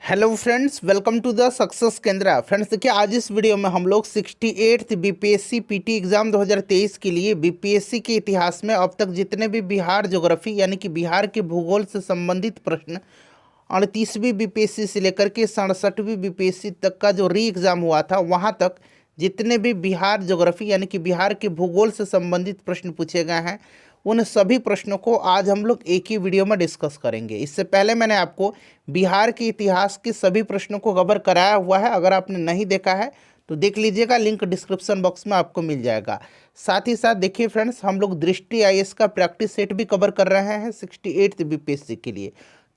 Hello friends, welcome to the success Kendra. Friends देखिए, आज इस वीडियो में हम लोग 68th बीपीएससी पीटी एग्ज़ाम 2023 के लिए बीपीएससी के इतिहास में अब तक जितने भी बिहार ज्योग्राफी यानी कि बिहार के भूगोल से संबंधित प्रश्न 38वीं बीपीएससी से लेकर के 67वीं बीपीएससी तक का जो री एग्ज़ाम हुआ था वहाँ तक जितने भी बिहार ज्योग्राफी यानी कि बिहार के भूगोल से संबंधित प्रश्न पूछे गए हैं उन सभी प्रश्नों को आज हम लोग एक ही वीडियो में डिस्कस करेंगे। इससे पहले मैंने आपको बिहार के इतिहास के सभी प्रश्नों को कवर कराया हुआ है। अगर आपने नहीं देखा है तो देख लीजिएगा, लिंक डिस्क्रिप्शन बॉक्स में आपको मिल जाएगा। साथ ही साथ देखिए फ्रेंड्स, हम लोग दृष्टि आईएएस का प्रैक्टिस सेट भी कवर कर रहे हैं 68th बीपीएससी के लिए।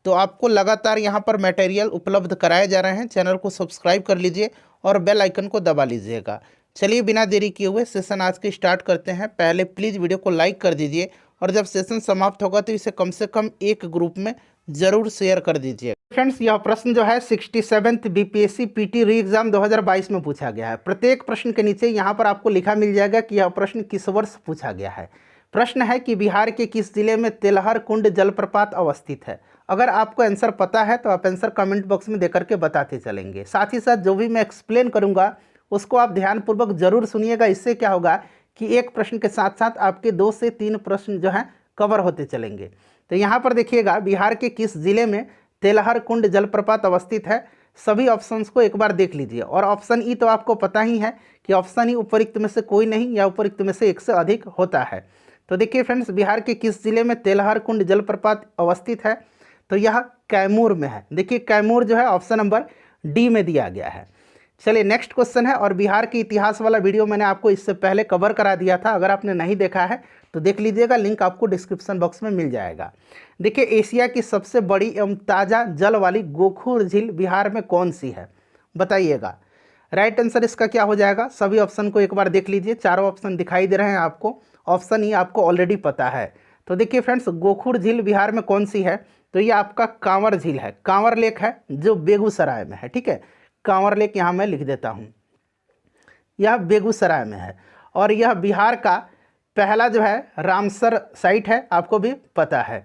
तो आपको लगातार यहाँ पर मटेरियल उपलब्ध कराए जा रहे हैं। चैनल को सब्सक्राइब कर लीजिए और बेल आइकन को दबा लीजिएगा। चलिए बिना देरी किए हुए सेशन आज के स्टार्ट करते हैं। पहले प्लीज़ वीडियो को लाइक कर दीजिए और जब सेशन समाप्त होगा तो इसे कम से कम एक ग्रुप में ज़रूर शेयर कर दीजिए। फ्रेंड्स, यह प्रश्न जो है 67th बीपीएससी पीटी री एग्ज़ाम 2022 में पूछा गया है। प्रत्येक प्रश्न के नीचे यहाँ पर आपको लिखा मिल जाएगा कि यह प्रश्न किस वर्ष पूछा गया है। प्रश्न है कि बिहार के किस जिले में तेलहर कुंड जलप्रपात अवस्थित है। अगर आपको आंसर पता है तो आप आंसर कमेंट बॉक्स में देकर के बताते चलेंगे। साथ ही साथ जो भी मैं एक्सप्लेन करूंगा उसको आप ध्यानपूर्वक जरूर सुनिएगा। इससे क्या होगा कि एक प्रश्न के साथ साथ आपके 2 से 3 प्रश्न जो हैं कवर होते चलेंगे। तो यहाँ पर देखिएगा, बिहार के किस जिले में तेलहर कुंड जलप्रपात अवस्थित है। सभी ऑप्शंस को एक बार देख लीजिए। और ऑप्शन ई तो आपको पता ही है कि ऑप्शन ई उपरोक्त में से कोई नहीं या उपरोक्त में से एक से अधिक होता है। तो देखिए फ्रेंड्स, बिहार के किस जिले में तेलहर कुंड जलप्रपात अवस्थित है, तो यह कैमूर में है। देखिए कैमूर जो है ऑप्शन नंबर डी में दिया गया है। चलिए नेक्स्ट क्वेश्चन है, और बिहार के इतिहास वाला वीडियो मैंने आपको इससे पहले कवर करा दिया था। अगर आपने नहीं देखा है तो देख लीजिएगा, लिंक आपको डिस्क्रिप्शन बॉक्स में मिल जाएगा। देखिए, एशिया की सबसे बड़ी एवं ताज़ा जल वाली गोखुर झील बिहार में कौन सी है, बताइएगा। राइट आंसर इसका क्या हो जाएगा। सभी ऑप्शन को एक बार देख लीजिए, चारों ऑप्शन दिखाई दे रहे हैं आपको। ऑप्शन ई आपको ऑलरेडी पता है। तो देखिए फ्रेंड्स, गोखुर झील बिहार में कौन सी है, तो ये आपका कांवर झील है। कांवर लेक है जो बेगूसराय में है। ठीक है, कांवर लेक यहाँ मैं लिख देता हूँ, यह बेगूसराय में है। और यह बिहार का पहला जो है रामसर साइट है, आपको भी पता है।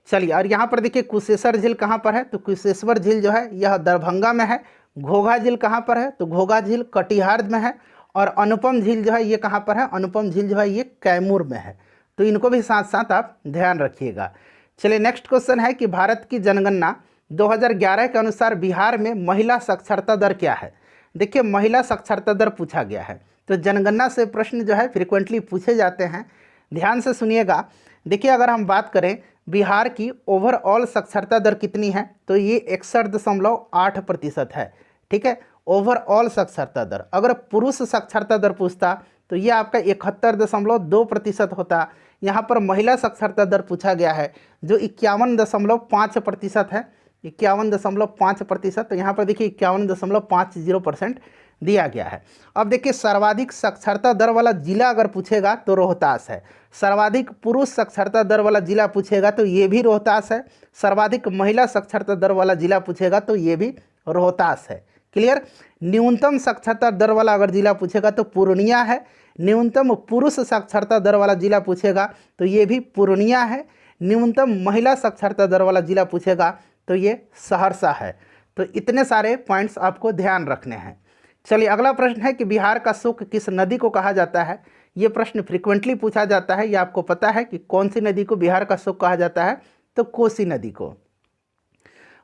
चलिए, और यहाँ पर देखिए कुशेश्वर झील कहाँ पर है, तो कुशेश्वर झील जो है यह दरभंगा में है। घोघा झील कहाँ पर है, तो घोघा झील कटिहार में है। और अनुपम झील जो है ये कहाँ पर है, अनुपम झील जो है ये कैमूर में है। तो इनको भी साथ साथ आप ध्यान रखिएगा। चलिए नेक्स्ट क्वेश्चन है कि भारत की जनगणना 2011 के अनुसार बिहार में महिला साक्षरता दर क्या है। देखिए, महिला साक्षरता दर पूछा गया है। तो जनगणना से प्रश्न जो है फ्रिक्वेंटली पूछे जाते हैं, ध्यान से सुनिएगा। देखिए, अगर हम बात करें बिहार की ओवरऑल साक्षरता दर कितनी है, तो ये 61.8% है। ठीक है, ओवरऑल साक्षरता दर। अगर पुरुष साक्षरता दर पूछता तो ये आपका 71.2% होता। यहाँ पर महिला साक्षरता दर पूछा गया है जो 51.5% है, 51.5%। तो यहाँ पर देखिए 51.50% दिया गया है। अब देखिए, सर्वाधिक साक्षरता दर वाला जिला अगर पूछेगा तो रोहतास है। सर्वाधिक पुरुष साक्षरता दर वाला जिला पूछेगा तो ये भी रोहतास है। सर्वाधिक महिला साक्षरता दर वाला जिला पूछेगा तो ये भी रोहतास है। क्लियर। न्यूनतम साक्षरता दर वाला अगर जिला पूछेगा तो पूर्णिया है। न्यूनतम पुरुष साक्षरता दर वाला जिला पूछेगा तो ये भी पूर्णिया है। न्यूनतम महिला साक्षरता दर वाला जिला पूछेगा तो ये सहरसा है। तो इतने सारे पॉइंट्स आपको ध्यान रखने हैं। चलिए अगला प्रश्न है कि बिहार का शुक किस नदी को कहा जाता है। ये प्रश्न फ्रिक्वेंटली पूछा जाता है। ये आपको पता है कि कौन सी नदी को बिहार का शुक कहा जाता है, तो कोसी नदी को।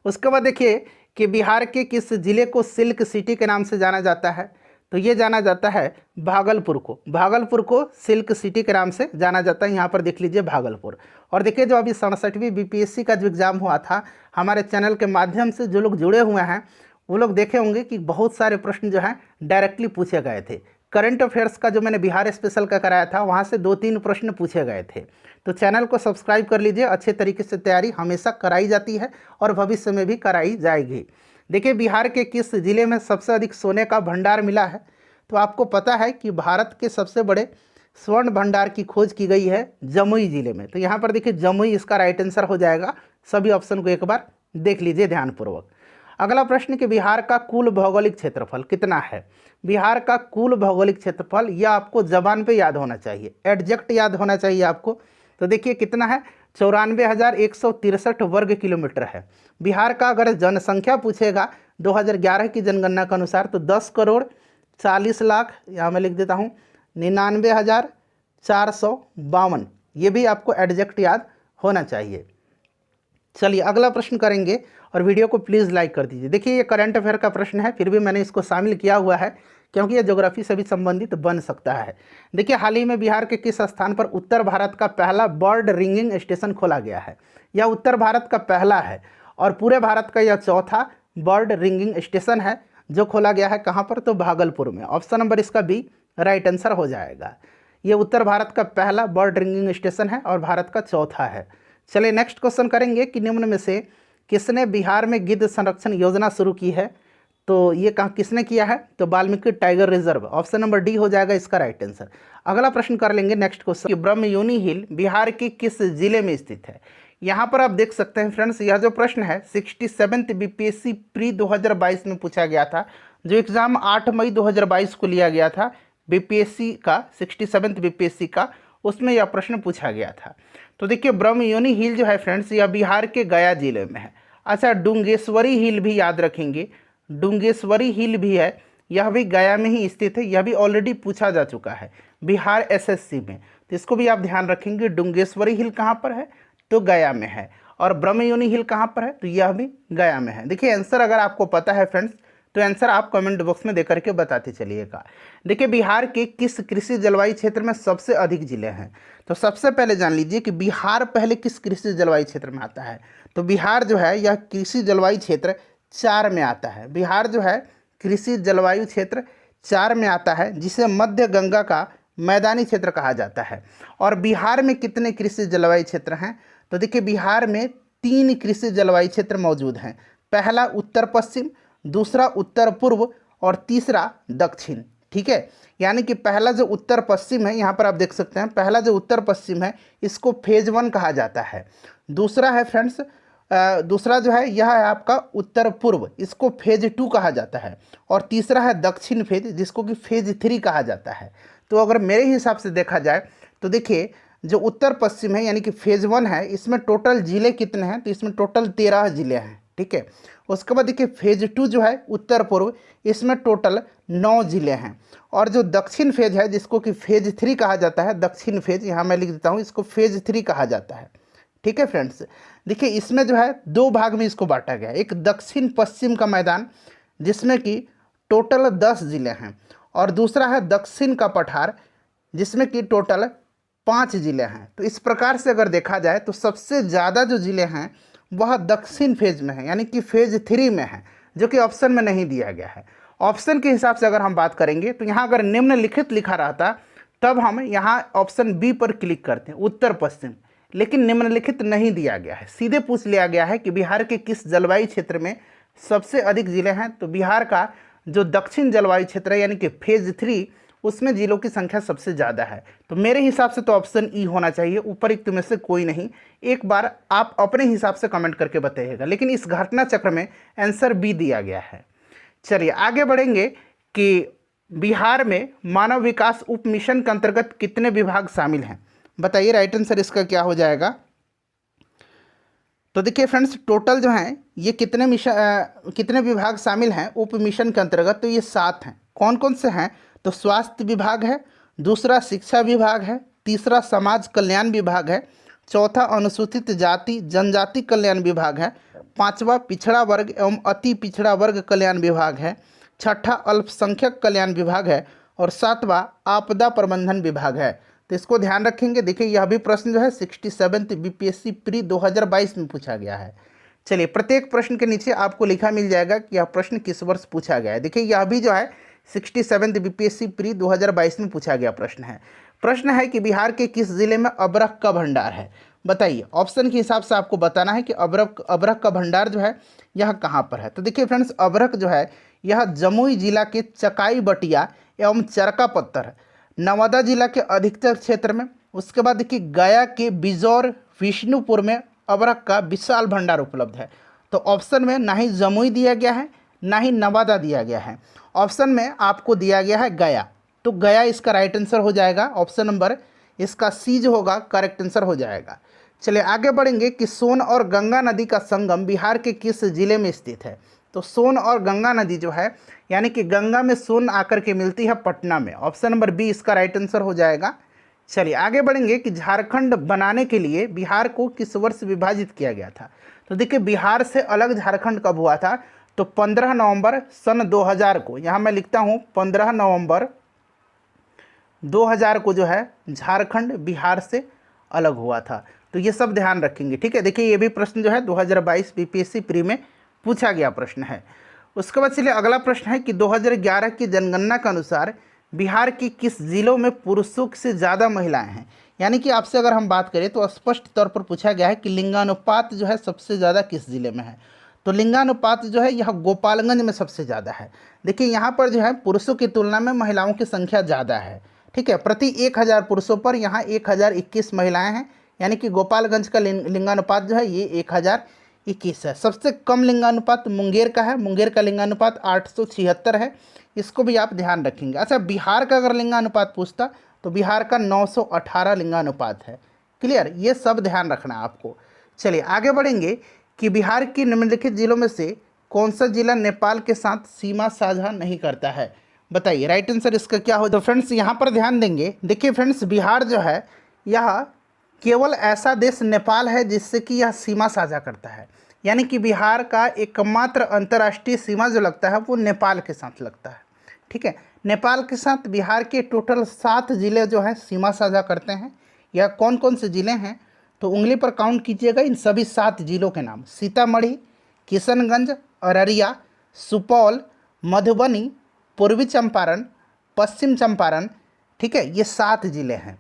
उसके बाद देखिए कि बिहार के किस जिले को सिल्क सिटी के नाम से जाना जाता है, तो ये जाना जाता है भागलपुर को। भागलपुर को सिल्क सिटी के नाम से जाना जाता है। यहाँ पर देख लीजिए भागलपुर। और देखिए, जो अभी 67वीं बीपीएससी का जो एग्ज़ाम हुआ था, हमारे चैनल के माध्यम से जो लोग जुड़े हुए हैं वो लोग देखे होंगे कि बहुत सारे प्रश्न जो हैं डायरेक्टली पूछे गए थे। करंट अफेयर्स का जो मैंने बिहार स्पेशल का कराया था वहाँ से 2-3 प्रश्न पूछे गए थे। तो चैनल को सब्सक्राइब कर लीजिए। अच्छे तरीके से तैयारी हमेशा कराई जाती है और भविष्य में भी कराई जाएगी। देखिए, बिहार के किस जिले में सबसे अधिक सोने का भंडार मिला है, तो आपको पता है कि भारत के सबसे बड़े स्वर्ण भंडार की खोज की गई है जमुई जिले में। तो यहाँ पर देखिए जमुई इसका राइट आंसर हो जाएगा। सभी ऑप्शन को एक बार देख लीजिए ध्यानपूर्वक। अगला प्रश्न कि बिहार का कुल भौगोलिक क्षेत्रफल कितना है। बिहार का कुल भौगोलिक क्षेत्रफल यह आपको जबान पे याद होना चाहिए, एग्जैक्ट याद होना चाहिए आपको। तो देखिए कितना है, 94,163 वर्ग किलोमीटर है। बिहार का अगर जनसंख्या पूछेगा 2011 की जनगणना के अनुसार तो 10,40,00,000, यहाँ मैं लिख देता हूँ 99,452। ये भी आपको एग्जैक्ट याद होना चाहिए। चलिए अगला प्रश्न करेंगे और वीडियो को प्लीज़ लाइक कर दीजिए। देखिए ये करंट अफेयर का प्रश्न है, फिर भी मैंने इसको शामिल किया हुआ है क्योंकि ये ज्योग्राफी से भी संबंधित बन सकता है। देखिए हाल ही में बिहार के किस स्थान पर उत्तर भारत का पहला बर्ड रिंगिंग स्टेशन खोला गया है? यह उत्तर भारत का पहला है और पूरे भारत का यह चौथा बर्ड रिंगिंग स्टेशन है जो खोला गया है। कहाँ पर? तो भागलपुर में। ऑप्शन नंबर इसका बी राइट आंसर हो जाएगा। ये उत्तर भारत का पहला बर्ड रिंगिंग स्टेशन है और भारत का चौथा है। चलिए नेक्स्ट क्वेश्चन करेंगे कि निम्न में से किसने बिहार में गिद्ध संरक्षण योजना शुरू की है? तो ये कहाँ किसने किया है? तो Valmiki tiger reserve. Option number D हो जाएगा इसका राइट आंसर। अगला प्रश्न कर लेंगे नेक्स्ट क्वेश्चन कि ब्रह्मयोनी हिल बिहार के किस जिले में स्थित है? यहाँ पर आप देख सकते हैं फ्रेंड्स, यह जो प्रश्न है 67th बीपीएससी प्री 2022 में पूछा गया था, जो एग्ज़ाम 8 मई 2022 को लिया गया था बीपीएससी का, 67th बीपीएससी का, उसमें यह प्रश्न पूछा गया था। तो देखिए ब्रह्मयोनी हिल जो है फ्रेंड्स, यह बिहार के गया जिले में है। अच्छा, डुंगेश्वरी हिल भी याद रखेंगे, डुंगेश्वरी हिल भी है, यह भी गया में ही स्थित है। यह भी ऑलरेडी पूछा जा चुका है बिहार एसएससी में, तो इसको भी आप ध्यान रखेंगे। डुंगेश्वरी हिल कहाँ पर है? तो गया में है। और ब्रह्मयोनी हिल कहाँ पर है? तो यह भी गया में है। देखिए आंसर अगर आपको पता है फ्रेंड्स तो आंसर आप कमेंट बॉक्स में देकर के बताते चलिएगा। देखिए बिहार के किस कृषि जलवायु क्षेत्र में सबसे अधिक जिले हैं? तो सबसे पहले जान लीजिए कि बिहार पहले किस कृषि जलवायु क्षेत्र में आता है। तो बिहार जो है यह कृषि जलवायु क्षेत्र 4 में आता है। बिहार जो है कृषि जलवायु क्षेत्र 4 में आता है, जिसे मध्य गंगा का मैदानी क्षेत्र कहा जाता है। और बिहार में कितने कृषि जलवायु क्षेत्र हैं? तो देखिए बिहार में 3 कृषि जलवायु क्षेत्र मौजूद हैं। पहला उत्तर पश्चिम, दूसरा उत्तर पूर्व और तीसरा दक्षिण। ठीक है, यानी कि पहला जो उत्तर पश्चिम है, यहाँ पर आप देख सकते हैं, पहला जो उत्तर पश्चिम है इसको फेज 1 कहा जाता है। दूसरा है फ्रेंड्स, दूसरा जो है यह है आपका उत्तर पूर्व, इसको फेज 2 कहा जाता है। और तीसरा है दक्षिण फेज, जिसको कि फेज 3 कहा जाता है। तो अगर मेरे हिसाब से देखा जाए तो देखिए जो उत्तर पश्चिम है यानी कि फेज 1 है, इसमें टोटल जिले कितने हैं? तो इसमें टोटल 13 जिले हैं। ठीक है, उसके बाद देखिए फेज 2 जो है उत्तर पूर्व, इसमें टोटल 9 जिले हैं। और जो दक्षिण फेज है जिसको कि फेज 3 कहा जाता है, दक्षिण फेज, यहाँ मैं लिख देता हूँ, इसको फेज 3 कहा जाता है। ठीक है फ्रेंड्स, देखिए इसमें जो है 2 भाग में इसको बांटा गया है। एक दक्षिण पश्चिम का मैदान जिसमें कि टोटल 10 जिले हैं, और दूसरा है दक्षिण का पठार जिसमें कि टोटल 5 जिले हैं। तो इस प्रकार से अगर देखा जाए तो सबसे ज़्यादा जो जिले हैं वह दक्षिण फेज में है, यानी कि फेज 3 में है, जो कि ऑप्शन में नहीं दिया गया है। ऑप्शन के हिसाब से अगर हम बात करेंगे तो यहाँ अगर निम्नलिखित लिखा रहता तब हम यहाँ ऑप्शन बी पर क्लिक करते हैं, उत्तर पश्चिम, लेकिन निम्नलिखित नहीं दिया गया है। सीधे पूछ लिया गया है कि बिहार के किस जलवायु क्षेत्र में सबसे अधिक जिले हैं। तो बिहार का जो दक्षिण जलवायु क्षेत्र है यानी कि फेज 3, उसमें जिलों की संख्या सबसे ज़्यादा है। तो मेरे हिसाब से तो ऑप्शन ई होना चाहिए, ऊपरयुक्त में से कोई नहीं। एक बार आप अपने हिसाब से कमेंट करके बताइएगा, लेकिन इस घटना चक्र में आंसर बी दिया गया है। चलिए आगे बढ़ेंगे कि बिहार में मानव विकास उप मिशन के अंतर्गत कितने विभाग शामिल हैं? बताइए राइट आंसर इसका क्या हो जाएगा। तो देखिए फ्रेंड्स टोटल जो हैं ये कितने विभाग शामिल हैं उप मिशन के अंतर्गत? तो ये 7 हैं। कौन कौन से हैं? तो स्वास्थ्य विभाग है, दूसरा शिक्षा विभाग है, तीसरा समाज कल्याण विभाग है, चौथा अनुसूचित जाति जनजाति कल्याण विभाग है, पांचवा पिछड़ा वर्ग एवं अति पिछड़ा वर्ग कल्याण विभाग है, छठा अल्पसंख्यक कल्याण विभाग है और सातवां आपदा प्रबंधन विभाग है। तो इसको ध्यान रखेंगे। देखिए यह भी प्रश्न जो है 67th बीपीएससी प्री 2022 में पूछा गया है। चलिए प्रत्येक प्रश्न के नीचे आपको लिखा मिल जाएगा कि यह प्रश्न किस वर्ष पूछा गया है। देखिए यह भी जो है 67th बीपीएससी प्री 2022 में पूछा गया प्रश्न है। प्रश्न है कि बिहार के किस जिले में अबरख का भंडार है? बताइए, ऑप्शन के हिसाब से आपको बताना है कि अबरख का भंडार जो है यह कहाँ पर है। तो देखिए फ्रेंड्स अबरख जो है यह जमुई जिला के चकाई बटिया एवं चरका पत्थर, नवादा जिला के अधिकतर क्षेत्र में, उसके बाद देखिए गया के बिजौर विष्णुपुर में अबरख का विशाल भंडार उपलब्ध है। तो ऑप्शन में ना ही जमुई दिया गया है ना ही नवादा दिया गया है, ऑप्शन में आपको दिया गया है गया। तो गया इसका राइट आंसर हो जाएगा। ऑप्शन नंबर इसका सी जो होगा करेक्ट आंसर हो जाएगा। चलिए आगे बढ़ेंगे कि सोन और गंगा नदी का संगम बिहार के किस जिले में स्थित है। तो सोन और गंगा नदी जो है, यानी कि गंगा में सोन आकर के मिलती है पटना में। ऑप्शन नंबर बी इसका राइट आंसर हो जाएगा। चलिए आगे बढ़ेंगे कि झारखंड बनाने के लिए बिहार को किस वर्ष विभाजित किया गया था। तो देखिए बिहार से अलग झारखंड कब हुआ था, तो 15 नवंबर सन 2000 को, यहाँ मैं लिखता हूँ 15 नवंबर 2000 को जो है झारखंड बिहार से अलग हुआ था। तो ये सब ध्यान रखेंगे, ठीक है। देखिए ये भी प्रश्न जो है 2022 बीपीएससी प्री में पूछा गया प्रश्न है। उसके बाद चलिए अगला प्रश्न है कि 2011 की जनगणना के अनुसार बिहार की किस जिलों में पुरुषों से ज़्यादा महिलाएं हैं। यानी कि आपसे अगर हम बात करें तो स्पष्ट तौर पर पूछा गया है कि लिंगानुपात जो है सबसे ज़्यादा किस जिले में है। तो लिंगानुपात जो है यह गोपालगंज में सबसे ज़्यादा है। देखिए यहाँ पर जो है पुरुषों की तुलना में महिलाओं की संख्या ज़्यादा है, ठीक है। प्रति 1000 पुरुषों पर यहाँ 1021 महिलाएं हैं, यानी कि गोपालगंज का लिंगानुपात जो है ये 1021 है। सबसे कम लिंगानुपात मुंगेर का है, मुंगेर का लिंगानुपात 876 है, इसको भी आप ध्यान रखेंगे। अच्छा बिहार का अगर लिंगानुपात पूछता तो बिहार का 918 लिंगानुपात है। क्लियर, ये सब ध्यान रखना है आपको। चलिए आगे बढ़ेंगे कि बिहार के निम्नलिखित जिलों में से कौन सा जिला नेपाल के साथ सीमा साझा नहीं करता है। बताइए राइट आंसर इसका क्या हो। तो फ्रेंड्स यहाँ पर ध्यान देंगे, देखिए फ्रेंड्स बिहार जो है यह केवल ऐसा देश नेपाल है जिससे कि यह सीमा साझा करता है। यानी कि बिहार का एकमात्र अंतर्राष्ट्रीय सीमा जो लगता है वो नेपाल के साथ लगता है, ठीक है। नेपाल के साथ बिहार के टोटल 7 जिले जो हैं सीमा साझा करते हैं। यह कौन कौन से ज़िले हैं, तो उंगली पर काउंट कीजिएगा इन सभी 7 जिलों के नाम। सीतामढ़ी, किशनगंज, अररिया, सुपौल, मधुबनी, पूर्वी चंपारण, पश्चिम चंपारण, ठीक है, ये 7 जिले हैं।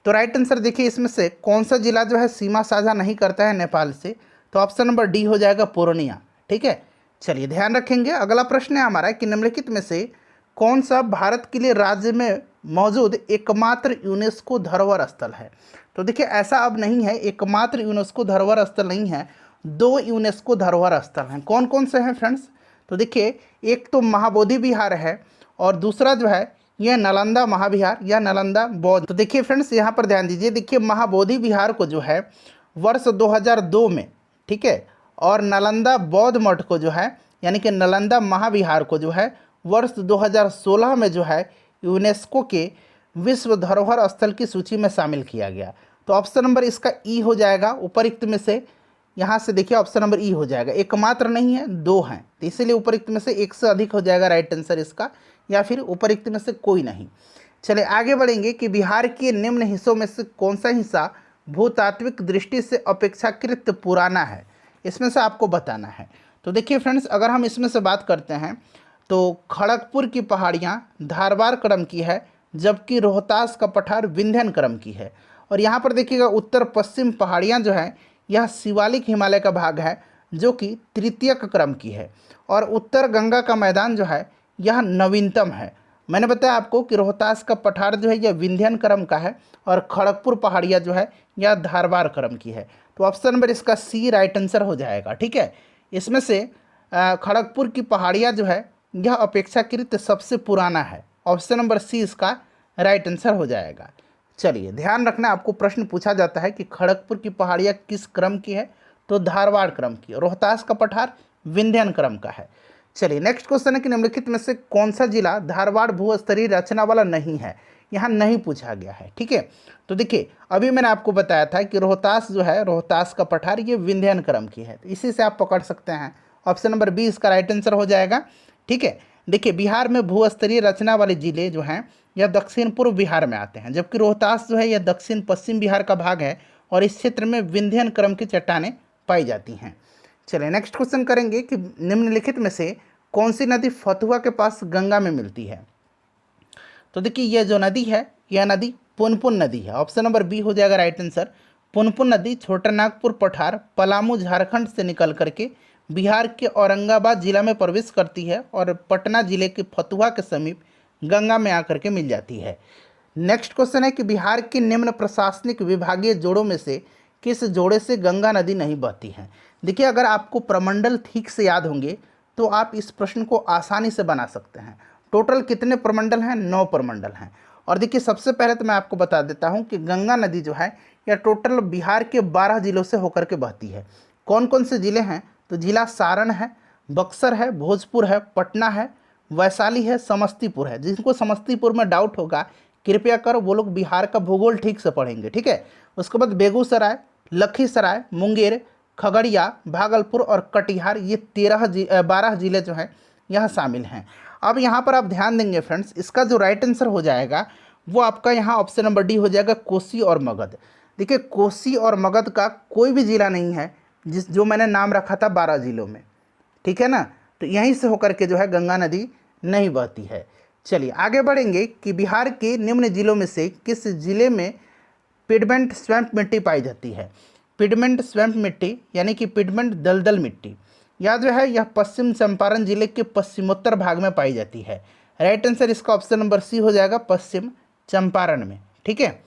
तो राइट आंसर देखिए इसमें से कौन सा जिला जो है सीमा साझा नहीं करता है नेपाल से, तो ऑप्शन नंबर डी हो जाएगा पूर्णिया, ठीक है। चलिए ध्यान रखेंगे। अगला प्रश्न है हमारा कि निम्नलिखित में से कौन सा भारत के लिए राज्य में मौजूद एकमात्र यूनेस्को धरोहर स्थल है। तो देखिए ऐसा अब नहीं है, एकमात्र यूनेस्को धरोहर स्थल नहीं है, 2 यूनेस्को धरोहर स्थल हैं। कौन कौन से हैं फ्रेंड्स, तो देखिए एक तो महाबोधि विहार है और दूसरा जो है यह नालंदा महाविहार या नालंदा बौद्ध। तो देखिए फ्रेंड्स यहाँ पर ध्यान दीजिए, देखिए महाबोधि विहार को जो है वर्ष 2002 में, ठीक है, और नालंदा बौद्ध मठ को जो है यानी कि नालंदा महाविहार को जो है वर्ष 2016 में जो है यूनेस्को के विश्व धरोहर स्थल की सूची में शामिल किया गया। तो ऑप्शन नंबर इसका ई हो जाएगा उपरिक्त में से। यहाँ से देखिए ऑप्शन नंबर ई हो जाएगा, एकमात्र नहीं है 2 हैं, तो इसीलिए उपरिक्त में से एक से अधिक हो जाएगा राइट आंसर इसका, या फिर उपरिक्त में से कोई नहीं। चलिए आगे बढ़ेंगे कि बिहार के निम्न हिस्सों में से कौन सा हिस्सा भूतात्विक दृष्टि से अपेक्षाकृत पुराना है, इसमें से आपको बताना है। तो देखिए फ्रेंड्स अगर हम इसमें से बात करते हैं तो खड़गपुर की पहाड़ियाँ धारवाड़ क्रम की है, जबकि रोहतास का पठार विंध्यन क्रम की है। और यहाँ पर देखिएगा उत्तर पश्चिम पहाड़ियाँ जो हैं यह शिवालिक हिमालय का भाग है जो कि तृतीयक क्रम की है। और उत्तर गंगा का मैदान जो है यह नवीनतम है। मैंने बताया आपको कि रोहतास का पठार जो है यह विंध्यन क्रम का है और खड़गपुर पहाड़ियाँ जो है यह धारवाड़ क्रम की है। तो ऑप्शन नंबर इसका सी राइट आंसर हो जाएगा, ठीक है। इसमें से खड़गपुर की पहाड़ियाँ जो है यह अपेक्षाकृत सबसे पुराना है। ऑप्शन नंबर सी इसका राइट आंसर हो जाएगा। चलिए ध्यान रखना, आपको प्रश्न पूछा जाता है कि खड़गपुर की पहाड़ियाँ किस क्रम की है, तो धारवाड़ क्रम की। रोहतास का पठार विंध्यन क्रम का है। चलिए नेक्स्ट क्वेश्चन है कि निम्नलिखित में से कौन सा जिला धारवाड़ भूस्तरीय रचना वाला नहीं है। यहाँ नहीं पूछा गया है, ठीक है। तो देखिए अभी मैंने आपको बताया था कि रोहतास जो है, रोहतास का पठार ये विंध्यन क्रम की है, तो इसी से आप पकड़ सकते हैं। ऑप्शन नंबर बी इसका राइट आंसर हो जाएगा, ठीक है। देखिए बिहार में भूस्तरीय रचना वाले जिले जो हैं यह दक्षिण पूर्व बिहार में आते हैं, जबकि रोहतास जो है यह दक्षिण पश्चिम बिहार का भाग है और इस क्षेत्र में विंध्यन क्रम की चट्टानें पाई जाती हैं। चलिए नेक्स्ट क्वेश्चन करेंगे कि निम्नलिखित में से कौन सी नदी फतुहा के पास गंगा में मिलती है। तो देखिए यह जो नदी है यह नदी पुनपुन नदी है। ऑप्शन नंबर बी हो जाएगा राइट आंसर। पुनपुन नदी छोटानागपुर पठार पलामू झारखंड से निकल करके बिहार के औरंगाबाद जिला में प्रवेश करती है और पटना जिले के फतुहा के समीप गंगा में आकर के मिल जाती है। नेक्स्ट क्वेश्चन है कि बिहार के निम्न प्रशासनिक विभागीय जोड़ों में से किस जोड़े से गंगा नदी नहीं बहती है। देखिए अगर आपको प्रमंडल ठीक से याद होंगे तो आप इस प्रश्न को आसानी से बना सकते हैं। टोटल कितने प्रमंडल हैं, 9 प्रमंडल हैं। और देखिए सबसे पहले तो मैं आपको बता देता हूं कि गंगा नदी जो है या टोटल बिहार के 12 जिलों से होकर के बहती है। कौन कौन से ज़िले हैं? तो जिला सारण है, बक्सर है, भोजपुर है, पटना है, वैशाली है, समस्तीपुर है। जिनको समस्तीपुर में डाउट होगा कृपया कर वो लोग बिहार का भूगोल ठीक से पढ़ेंगे, ठीक है। उसके बाद बेगूसराय, लखीसराय, मुंगेर, खगड़िया, भागलपुर और कटिहार, ये 12 जिले जो हैं यहाँ शामिल हैं। अब यहाँ पर आप ध्यान देंगे फ्रेंड्स, इसका जो राइट आंसर हो जाएगा वो आपका यहाँ ऑप्शन नंबर डी हो जाएगा, कोसी और मगध। देखिए कोसी और मगध का कोई भी जिला नहीं है जो मैंने नाम रखा था 12 जिलों में, ठीक है ना। तो यहीं से होकर के जो है गंगा नदी नहीं बहती है। चलिए आगे बढ़ेंगे कि बिहार के निम्न जिलों में से किस जिले में पिडमेंट स्वैम्प मिट्टी पाई जाती है। पिडमेंट स्वैम्प मिट्टी यानी कि पिडमेंट दलदल मिट्टी, यह जो है यह पश्चिम चंपारण जिले के पश्चिमोत्तर भाग में पाई जाती है। राइट आंसर इसका ऑप्शन नंबर सी हो जाएगा, पश्चिम चंपारण में, ठीक है।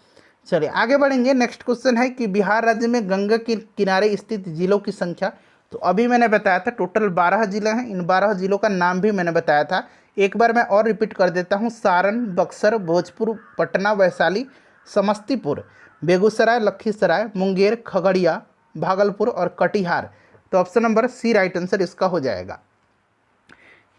चलिए आगे बढ़ेंगे। नेक्स्ट क्वेश्चन है कि बिहार राज्य में गंगा के किनारे स्थित जिलों की संख्या। तो अभी मैंने बताया था टोटल 12 जिले हैं, इन 12 जिलों का नाम भी मैंने बताया था। एक बार मैं और रिपीट कर देता हूँ, सारण, बक्सर, भोजपुर, पटना, वैशाली, समस्तीपुर, बेगूसराय, लखीसराय, मुंगेर, खगड़िया, भागलपुर और कटिहार। तो option number C right answer इसका हो जाएगा।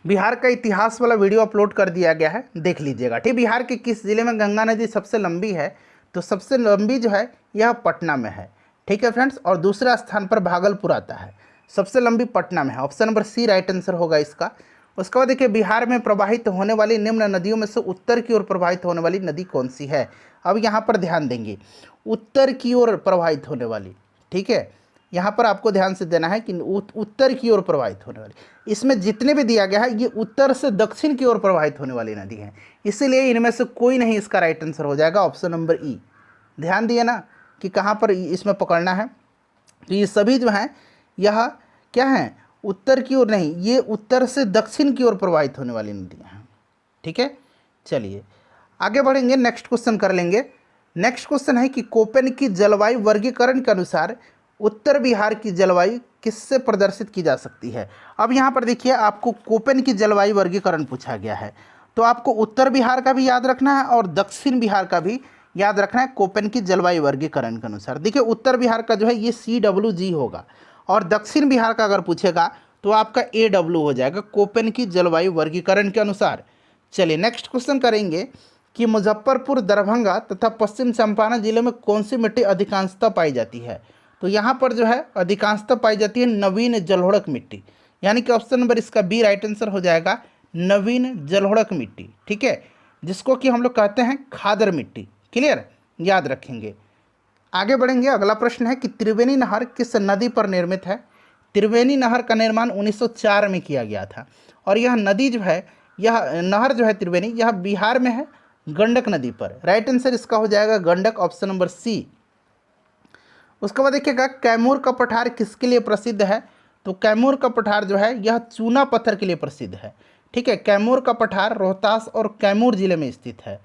बिहार का इतिहास वाला वीडियो अपलोड कर दिया गया है, देख लीजिएगा, ठीक। बिहार के किस जिले में गंगा नदी सबसे लंबी है? तो सबसे लंबी जो है यह पटना में है, ठीक है फ्रेंड्स। और दूसरा स्थान पर भागलपुर आता है, सबसे लंबी पटना में है। Option number C right answer होगा इसका। उसके बाद देखिए बिहार में प्रवाहित होने वाली निम्न नदियों में से उत्तर की ओर प्रवाहित होने वाली नदी कौन सी है? अब यहाँ पर ध्यान देंगे, उत्तर की ओर प्रवाहित होने वाली, ठीक है। यहाँ पर आपको ध्यान से देना है कि उत्तर की ओर प्रवाहित होने वाली, इसमें जितने भी दिया गया है ये उत्तर से दक्षिण की ओर प्रवाहित होने वाली नदी है, इसीलिए इनमें से कोई नहीं इसका राइट आंसर हो जाएगा, ऑप्शन नंबर ई। ध्यान दिए ना कि कहाँ पर इसमें पकड़ना है। तो ये सभी जो हैं यह क्या हैं, उत्तर की ओर नहीं, ये उत्तर से दक्षिण की ओर प्रवाहित होने वाली नदियाँ हैं, ठीक है। चलिए आगे बढ़ेंगे, नेक्स्ट क्वेश्चन कर लेंगे। नेक्स्ट क्वेश्चन है कि कोपेन की जलवायु वर्गीकरण के अनुसार उत्तर बिहार की जलवायु किससे प्रदर्शित की जा सकती है? अब यहाँ पर देखिए आपको कोपेन की जलवायु वर्गीकरण पूछा गया है, तो आपको उत्तर बिहार का भी याद रखना है और दक्षिण बिहार का भी याद रखना है कोपेन की जलवायु वर्गीकरण के अनुसार। देखिए उत्तर बिहार का जो है ये CWG होगा और दक्षिण बिहार का अगर पूछेगा तो आपका AW हो जाएगा, कोपेन की जलवायु वर्गीकरण के अनुसार। चलिए नेक्स्ट क्वेश्चन करेंगे कि मुजफ्फरपुर, दरभंगा तथा पश्चिम चंपारण जिले में कौन सी मिट्टी अधिकांशतः पाई जाती है? तो यहाँ पर जो है अधिकांशतः पाई जाती है नवीन जलोढ़क मिट्टी, यानी कि ऑप्शन नंबर इसका बी राइट आंसर हो जाएगा, नवीन जलोढ़क मिट्टी, ठीक है, जिसको कि हम लोग कहते हैं खादर मिट्टी। क्लियर, याद रखेंगे। आगे बढ़ेंगे, अगला प्रश्न है कि त्रिवेणी नहर किस नदी पर निर्मित है? त्रिवेणी नहर का निर्माण 1904 में किया गया था और यह नदी जो है, यह नहर जो है त्रिवेणी, यह बिहार में है, गंडक नदी पर। राइट आंसर इसका हो जाएगा गंडक, ऑप्शन नंबर सी। उसके बाद देखिएगा कैमूर का पठार किसके लिए प्रसिद्ध है? तो कैमूर का पठार जो है यह चूना पत्थर के लिए प्रसिद्ध है, ठीक है। कैमूर का पठार रोहतास और कैमूर जिले में स्थित है,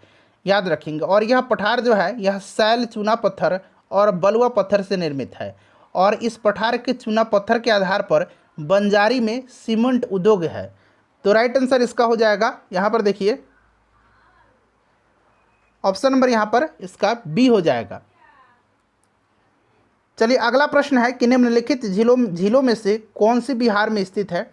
याद रखेंगे। और यह पठार जो है यह सैल, चूना पत्थर और बलुआ पत्थर से निर्मित है और इस पठार के चूना पत्थर के आधार पर बंजारी में सीमेंट उद्योग है। तो राइट आंसर इसका हो जाएगा, यहाँ पर देखिए ऑप्शन नंबर यहाँ पर इसका बी हो जाएगा। चलिए अगला प्रश्न है कि निम्नलिखित झीलों में से कौन सी बिहार में स्थित है?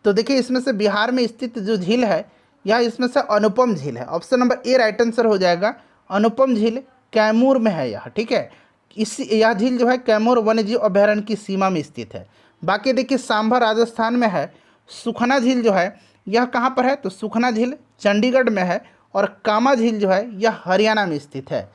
तो देखिए इसमें से बिहार में स्थित जो झील है यह इसमें से अनुपम झील है, option number A right answer हो जाएगा। अनुपम झील कैमूर में है यह, ठीक है। यह झील जो है कैमूर वन्यजीव अभयारण्य की सीमा में स्थित है। बाकी देखिए सांभर राजस्थान में है। सुखना झील जो है यह कहाँ पर है? तो सुखना झील चंडीगढ़ में है और कामा झील जो है यह हरियाणा में स्थित है।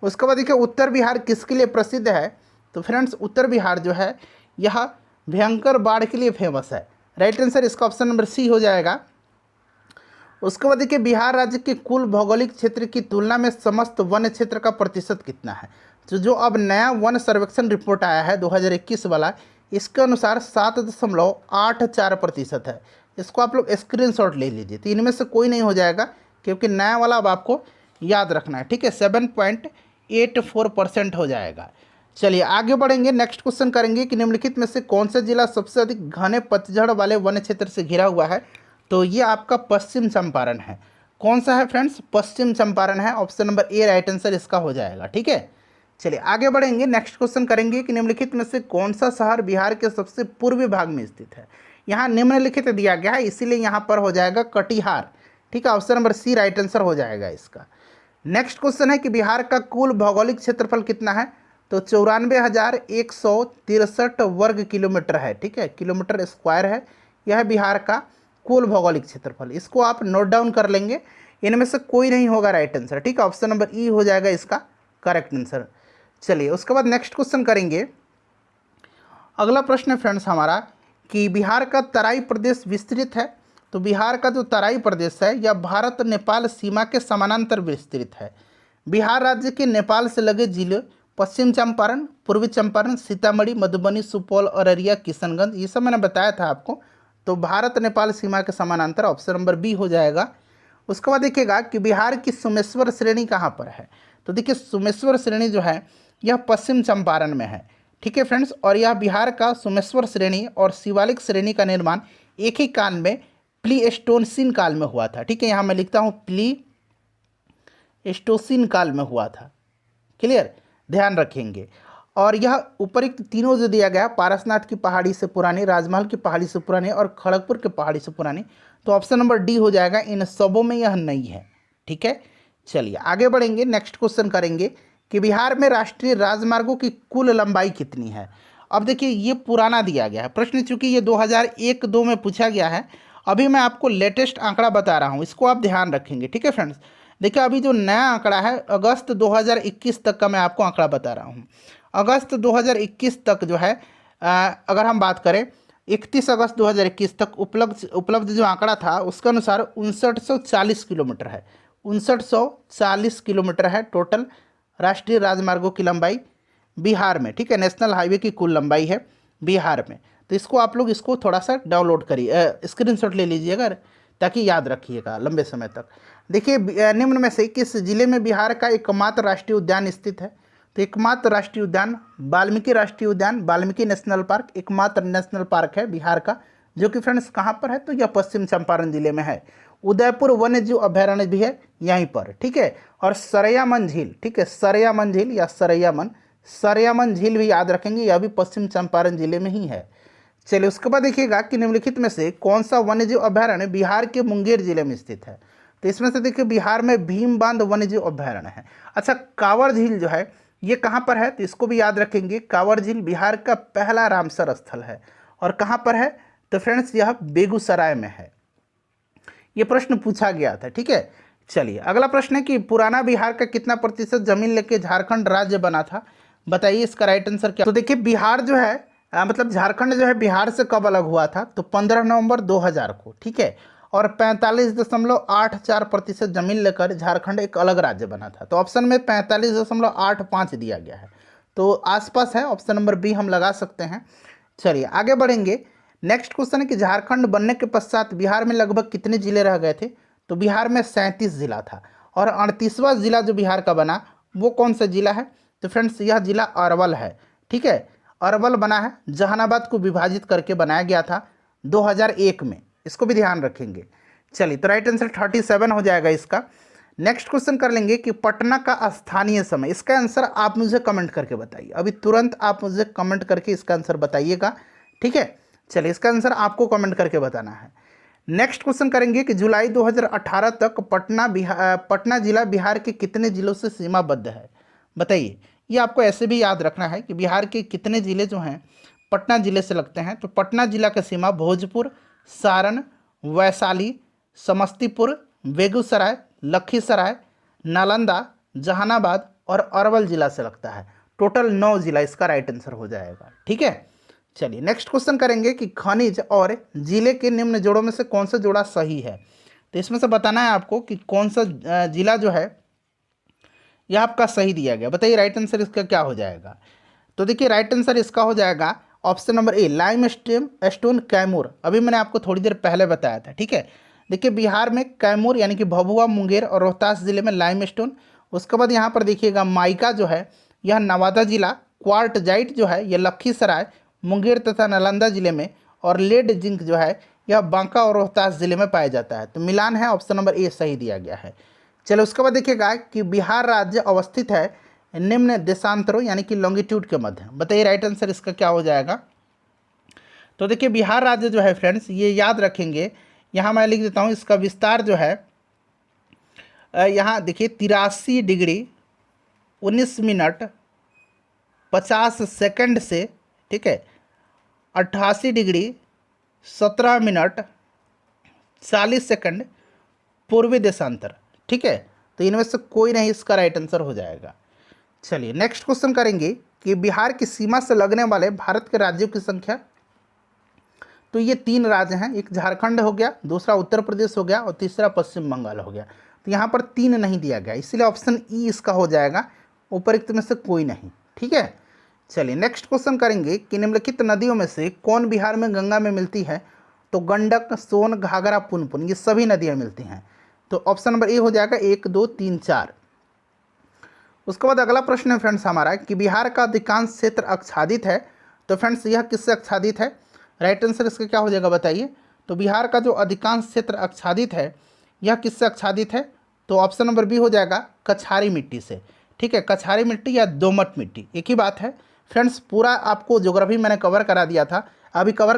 उसके बाद देखिए उत्तर बिहार किसके लिए प्रसिद्ध है? तो फ्रेंड्स उत्तर बिहार जो है यह भयंकर बाढ़ के लिए फेमस है। राइट आंसर इसका ऑप्शन नंबर सी हो जाएगा। उसके बाद देखिए बिहार राज्य के कुल भौगोलिक क्षेत्र की तुलना में समस्त वन क्षेत्र का प्रतिशत कितना है? तो जो अब नया वन सर्वेक्षण रिपोर्ट आया है 2021 वाला, इसके अनुसार 7.84% है। इसको आप लोग स्क्रीनशॉट ले लीजिए। तो इनमें से कोई नहीं हो जाएगा क्योंकि नया वाला अब आपको याद रखना है, ठीक है। 7.84% हो जाएगा। चलिए आगे बढ़ेंगे, नेक्स्ट क्वेश्चन करेंगे कि निम्नलिखित में से कौन सा जिला सबसे अधिक घने पतझड़ वाले वन क्षेत्र से घिरा हुआ है? तो ये आपका पश्चिम चंपारण है। कौन सा है फ्रेंड्स? पश्चिम चंपारण है, option number A right answer इसका हो जाएगा, ठीक है। चलिए आगे बढ़ेंगे, नेक्स्ट क्वेश्चन करेंगे कि निम्नलिखित में से कौन सा शहर बिहार के सबसे पूर्वी भाग में स्थित है। यहाँ निम्नलिखित दिया गया है, इसीलिए यहाँ पर हो जाएगा कटिहार। ठीक है, option number C right answer हो जाएगा इसका। नेक्स्ट क्वेश्चन है कि बिहार का कुल भौगोलिक क्षेत्रफल कितना है, तो 94,163 वर्ग किलोमीटर है। ठीक है, किलोमीटर स्क्वायर है, यह बिहार का कुल भौगोलिक क्षेत्रफल। इसको आप नोट डाउन कर लेंगे, इनमें से कोई नहीं होगा राइट आंसर। ठीक है, ऑप्शन नंबर ई हो जाएगा इसका करेक्ट आंसर। चलिए उसके बाद नेक्स्ट क्वेश्चन करेंगे। अगला प्रश्न है फ्रेंड्स हमारा कि बिहार का तराई प्रदेश विस्तृत है, तो बिहार का जो तराई प्रदेश है यह भारत नेपाल सीमा के समानांतर विस्तृत है। बिहार राज्य के नेपाल से लगे जिले पश्चिम चंपारण, पूर्वी चंपारण, सीतामढ़ी, मधुबनी, सुपौल, अररिया, किशनगंज, ये सब मैंने बताया था आपको। तो भारत नेपाल सीमा के समानांतर, ऑप्शन नंबर बी हो जाएगा। उसके बाद देखिएगा कि बिहार की सुमेश्वर श्रेणी कहाँ पर है, तो देखिए सुमेश्वर श्रेणी जो है यह पश्चिम चंपारण में है। ठीक है फ्रेंड्स, और यह बिहार का सुमेश्वर श्रेणी और शिवालिक श्रेणी का निर्माण एक ही काल में प्लीस्टोसीन काल में हुआ था। ठीक है, यहाँ मैं लिखता हूँ प्लीस्टोसीन काल में हुआ था। क्लियर, ध्यान रखेंगे। और यह उपरोक्त तीनों जो दिया गया, पारसनाथ की पहाड़ी से पुरानी, राजमहल की पहाड़ी से पुरानी और खड़गपुर की पहाड़ी से पुरानी, तो ऑप्शन नंबर डी हो जाएगा, इन सबों में यह नहीं है। ठीक है, चलिए आगे बढ़ेंगे, नेक्स्ट क्वेश्चन करेंगे कि बिहार में राष्ट्रीय राजमार्गों की कुल लंबाई कितनी है। अब देखिए ये पुराना दिया गया है प्रश्न, चूंकि ये 2001-2 में पूछा गया है। अभी मैं आपको लेटेस्ट आंकड़ा बता रहा हूँ, इसको आप ध्यान रखेंगे। ठीक है फ्रेंड्स, देखिए अभी जो नया आंकड़ा है अगस्त 2021 तक का मैं आपको आंकड़ा बता रहा हूँ। अगस्त 2021 तक जो है अगर हम बात करें 31 अगस्त 2021 तक उपलब्ध जो आंकड़ा था उसके अनुसार 5940 किलोमीटर है। 5940 किलोमीटर है टोटल राष्ट्रीय राजमार्गों की लंबाई बिहार में। ठीक है, नेशनल हाईवे की कुल लंबाई है बिहार में। तो इसको आप लोग इसको थोड़ा सा डाउनलोड करिए, स्क्रीनशॉट ले लीजिएगा ताकि याद रखिएगा लंबे समय तक। देखिए निम्न में से किस जिले में बिहार का एकमात्र राष्ट्रीय उद्यान स्थित है, तो एकमात्र राष्ट्रीय उद्यान वाल्मीकि राष्ट्रीय उद्यान, वाल्मीकि नेशनल पार्क एकमात्र नेशनल पार्क है बिहार का, जो कि फ्रेंड्स कहाँ पर है, तो यह पश्चिम चंपारण जिले में है। उदयपुर वन्य जीव अभयारण्य भी है यहीं पर। ठीक है, और सरयामन झील, ठीक है, सरयामन झील या सरयामन झील भी याद रखेंगे, यह भी पश्चिम चंपारण जिले में ही है। चलिए उसके बाद देखिएगा कि निम्नलिखित में से कौन सा वन्यजीव अभयारण्य बिहार के मुंगेर जिले में स्थित है, तो इसमें से देखिए बिहार में भीम बांध वन्यजीव अभयारण्य है। अच्छा, कांवर झील जो है ये कहाँ पर है, तो इसको भी याद रखेंगे। कांवर झील बिहार का पहला रामसर स्थल है और कहाँ पर है, तो फ्रेंड्स यह बेगूसराय में है। ये प्रश्न पूछा गया था। ठीक है, चलिए अगला प्रश्न है कि पुराना बिहार का कितना प्रतिशत जमीन लेके झारखंड राज्य बना था, बताइए इसका राइट आंसर क्या। तो देखिए बिहार जो है मतलब झारखंड जो है बिहार से कब अलग हुआ था, तो 15 नवंबर 2000 को। ठीक है, और 45.84% जमीन लेकर झारखंड एक अलग राज्य बना था। तो ऑप्शन में 45.85 दिया गया है, तो आसपास है, ऑप्शन नंबर बी हम लगा सकते हैं। चलिए आगे बढ़ेंगे, नेक्स्ट क्वेश्चन है कि झारखंड बनने के पश्चात बिहार में लगभग कितने जिले रह गए थे, तो बिहार में 37 जिला था और 38वां जिला जो बिहार का बना वो कौन सा जिला है, तो फ्रेंड्स यह जिला अरवल है। ठीक है, अरवल बना है, जहानाबाद को विभाजित करके बनाया गया था 2001 में, इसको भी ध्यान रखेंगे। चलिए तो राइट आंसर 37 हो जाएगा इसका। नेक्स्ट क्वेश्चन कर लेंगे कि पटना का स्थानीय समय, इसका आंसर आप मुझे कमेंट करके बताइए, अभी तुरंत आप मुझे कमेंट करके इसका आंसर बताइएगा। ठीक है, चलिए इसका आंसर आपको कमेंट करके बताना है। नेक्स्ट क्वेश्चन करेंगे कि जुलाई 2018 तक पटना जिला बिहार के कितने जिलों से सीमाबद्ध है, बताइए। ये आपको ऐसे भी याद रखना है कि बिहार के कितने ज़िले जो हैं पटना ज़िले से लगते हैं, तो पटना जिला का सीमा भोजपुर, सारण, वैशाली, समस्तीपुर, बेगूसराय, लखीसराय, नालंदा, जहानाबाद और अरवल जिला से लगता है। टोटल 9 जिला इसका राइट आंसर हो जाएगा। ठीक है, चलिए नेक्स्ट क्वेश्चन करेंगे कि खनिज और जिले के निम्न जोड़ों में से कौन सा जोड़ा सही है, तो इसमें से बताना है आपको कि कौन सा जिला जो है यह आपका सही दिया गया, बताइए राइट आंसर इसका क्या हो जाएगा। तो देखिए राइट आंसर इसका हो जाएगा option number A, lime stone Kaimur. अभी मैंने आपको थोड़ी देर पहले बताया था। ठीक है, देखिए बिहार में कैमूर यानी कि भभुआ, मुंगेर और रोहतास जिले में लाइम स्टोन। उसके बाद यहाँ पर देखिएगा माइका जो है यह नवादा जिला, क्वार्टजाइट जो है यह लखीसराय, मुंगेर तथा नालंदा जिले में, और लेड जिंक जो है यह बांका और रोहतास जिले में पाया जाता है। तो मिलान है, ऑप्शन नंबर ए सही दिया गया है। चलो उसके बाद देखिएगा कि बिहार राज्य अवस्थित है निम्न देशांतरों यानी कि लॉन्गिट्यूड के मध्य। बताइए राइट आंसर इसका क्या हो जाएगा। तो देखिए बिहार राज्य जो है फ्रेंड्स, ये याद रखेंगे, यहाँ मैं लिख देता हूँ, इसका विस्तार जो है यहाँ देखिए 83 डिग्री 19 मिनट 50 सेकंड से, ठीक है, 88 डिग्री 17 मिनट 40 सेकंड पूर्वी देशांतर, ठीक है। तो इनमें से कोई नहीं इसका राइट आंसर हो जाएगा। चलिए नेक्स्ट क्वेश्चन करेंगे कि बिहार की सीमा से लगने वाले भारत के राज्यों की संख्या। तो ये 3 राज्य हैं, एक झारखंड हो गया, दूसरा उत्तर प्रदेश हो गया और तीसरा पश्चिम बंगाल हो गया। तो यहाँ पर 3 नहीं दिया गया, इसीलिए ऑप्शन ई इसका हो जाएगा, उपरोक्त में से कोई नहीं, ठीक है। चलिए नेक्स्ट क्वेश्चन करेंगे कि निम्नलिखित नदियों में से कौन बिहार में गंगा में मिलती है। तो गंडक, सोन, घाघरा, पुनपुन, ये सभी नदियाँ मिलती हैं। तो ऑप्शन नंबर ए हो जाएगा 1 2 3 4। उसके बाद अगला प्रश्न है फ्रेंड्स हमारा कि बिहार का अधिकांश क्षेत्र आच्छादित है। तो फ्रेंड्स यह किससे आच्छादित है, राइट आंसर इसका क्या हो जाएगा बताइए। तो बिहार का जो अधिकांश क्षेत्र आच्छादित है, यह किससे आच्छादित है। तो ऑप्शन नंबर बी हो जाएगा कछारी मिट्टी से, ठीक है। कछारी मिट्टी या दोमट मिट्टी, एक ही बात है फ्रेंड्स। पूरा आपको ज्योग्राफी मैंने कवर करा दिया था, अभी कवर